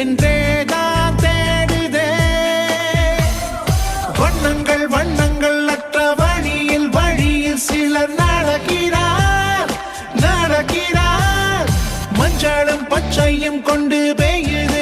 என்றேதான் தேடுதே. வண்ணங்கள் வண்ணங்கள் அற்ற வழியில் வழியில் சிலர் நடக்கிறார். மஞ்சளும் பச்சையும் கொண்டு பெய்யுது